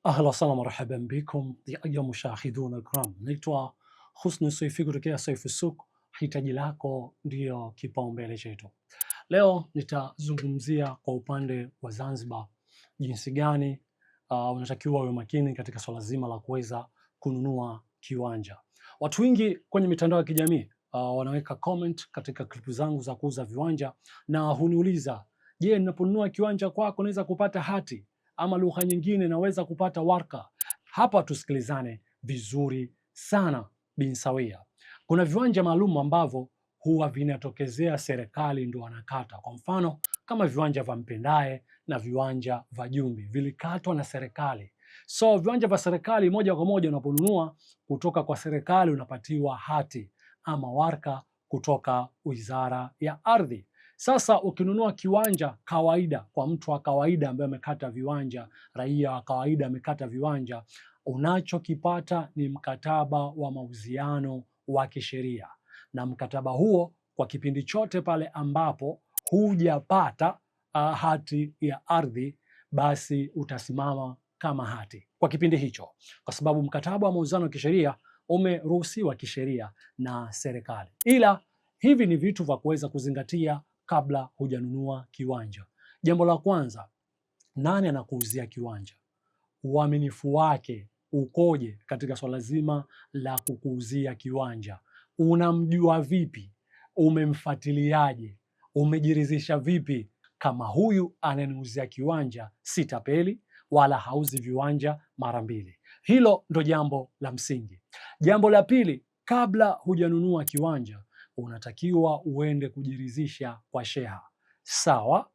أهلا وسهلا مرحبا بكم يا أيها المشاهدون الكرام. Naitwa Husni Soifi kutokea Soifi Souk. Hitaji lako ndiyo kipaumbele chetu. Leo nitazungumzia kwa upande wa Zanzibar jinsi gani unatakiwa uwe makini katika swala zima la kuweza kununua kiwanja. Watu wengi kwenye mitandao ya kijamii wanaweka comment katika klipu zangu za kuuza viwanja na huniuliza, je, ninaponunua kiwanja kwako naweza kupata hati ama lugha nyingine naweza kupata waraka? Hapa tusikilizane vizuri sana bin sawia. Kuna viwanja maalum ambavyo huwa vinatokezea serikali ndo wanakata. Kwa mfano kama viwanja vya Mpendae na viwanja vya Jumbi vilikatwa na serikali. So viwanja vya serikali moja kwa moja unaponunua kutoka kwa serikali unapatiwa hati ama waraka kutoka Wizara ya Ardhi. Sasa ukinunua kiwanja kawaida kwa mtu wa kawaida ambaye amekata viwanja, raia wa kawaida amekata viwanja, unachokipata ni mkataba wa mauziano wa kisheria, na mkataba huo kwa kipindi chote pale ambapo hujapata hati ya ardhi, basi utasimama kama hati kwa kipindi hicho, kwa sababu mkataba wa mauziano wa kisheria umeruhusiwa kisheria na serikali. Ila hivi ni vitu vya kuweza kuzingatia kabla hujanunua kiwanja. Jambo la kwanza, nani anakuuzia kiwanja? Uaminifu wake ukoje katika swala zima la kukuuzia kiwanja? Unamjua vipi? Umemfuatiliaje? Umejiridhisha vipi kama huyu ananiuzia kiwanja si tapeli wala hauzi viwanja mara mbili? Hilo ndo jambo la msingi. Jambo la pili, kabla hujanunua kiwanja unatakiwa uende kujiridhisha kwa sheha. Sawa,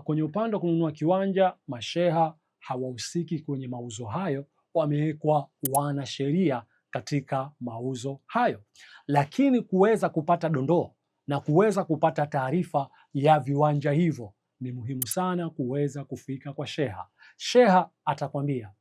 kwenye upande wa kununua kiwanja masheha hawahusiki kwenye mauzo hayo, wamewekwa wanasheria katika mauzo hayo. Lakini kuweza kupata dondoo na kuweza kupata taarifa ya viwanja hivyo ni muhimu sana kuweza kufika kwa sheha. Sheha atakwambia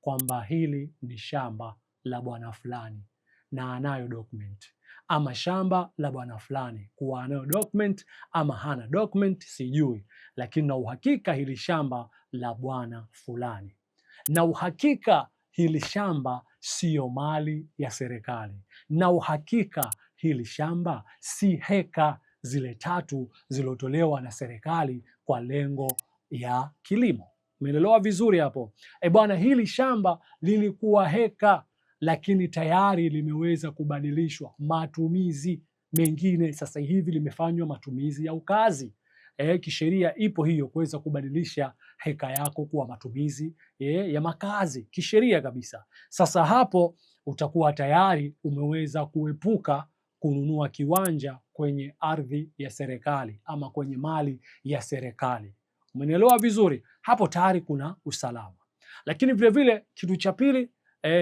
kwamba hili ni shamba la bwana fulani na anayo document, ama shamba la bwana fulani kuwa anayo document ama hana document sijui, lakini na uhakika hili shamba la bwana fulani, na uhakika hili shamba siyo mali ya serikali, na uhakika hili shamba si heka zile 3 zilotolewa na serikali kwa lengo ya kilimo. Umeelewa vizuri hapo? Bwana, hili shamba lilikuwa heka lakini tayari limeweza kubadilishwa matumizi mengine, sasa hivi limefanywa matumizi ya ukazi. Kisheria ipo hiyo kuweza kubadilisha heka yako kuwa matumizi ya makazi kisheria kabisa. Sasa hapo utakuwa tayari umeweza kuepuka kununua kiwanja kwenye ardhi ya serikali ama kwenye mali ya serikali. Umenielewa vizuri? Hapo tayari kuna usalama. Lakini vile vile kitu cha pili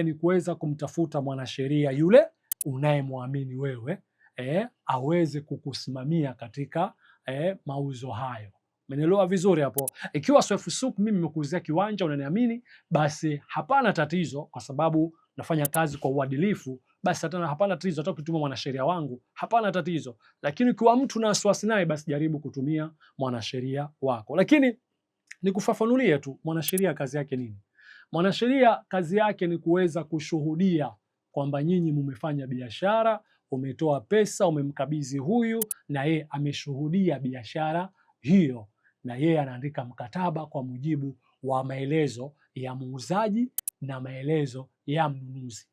ni kuweza kumtafuta mwanasheria yule unayemwamini wewe aweze kukusimamia katika mauzo hayo. Umenielewa vizuri hapo? Ikiwa Soifi Souk mimi nimekuuzia kiwanja unaniamini, basi hapana tatizo, kwa sababu nafanya kazi kwa uadilifu, basi hapana tatizo hata kutuma mwanasheria wangu, hapana tatizo. Lakini kwa mtu na wasiwasi naye, basi jaribu kutumia mwanasheria wako. Lakini nikufafanulie tu mwanasheria kazi yake nini. Mwanasheria kazi yake ni kuweza kushuhudia kwamba nyinyi mumefanya biashara, umetoa pesa, umemkabidhi huyu na yeye ameshuhudia biashara hiyo, na yeye anaandika mkataba kwa mujibu wa maelezo ya muuzaji na maelezo ya mnunuzi.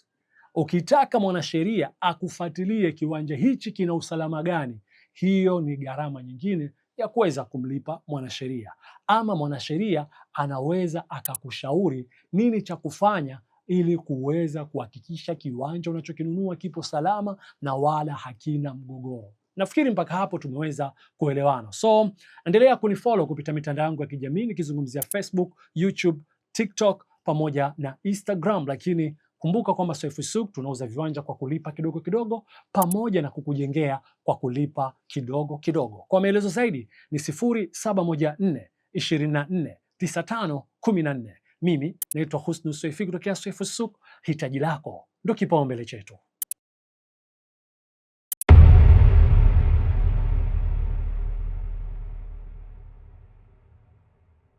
Ukitaka mwanasheria akufuatilie kiwanja hichi kina usalama gani, hiyo ni gharama nyingine ya kuweza kumlipa mwanasheria, ama mwanasheria anaweza akakushauri nini cha kufanya ili kuweza kuhakikisha kiwanja unachokinunua kipo salama na wala hakina mgogoro. Nafikiri mpaka hapo tumeweza kuelewana. So endelea kunifollow kupita mitandao yangu ya kijamii nikizungumzia Facebook, YouTube, TikTok pamoja na Instagram, lakini kumbuka kwamba Soifi Souk tunauza viwanja kwa kulipa kidogo kidogo pamoja na kukujengea kwa kulipa kidogo kidogo. Kwa maelezo zaidi ni 0714 24 95 14. Mimi naitwa Husni Soifi kutokea Soifi Souk. Hitaji lako ndio kipaumbele chetu.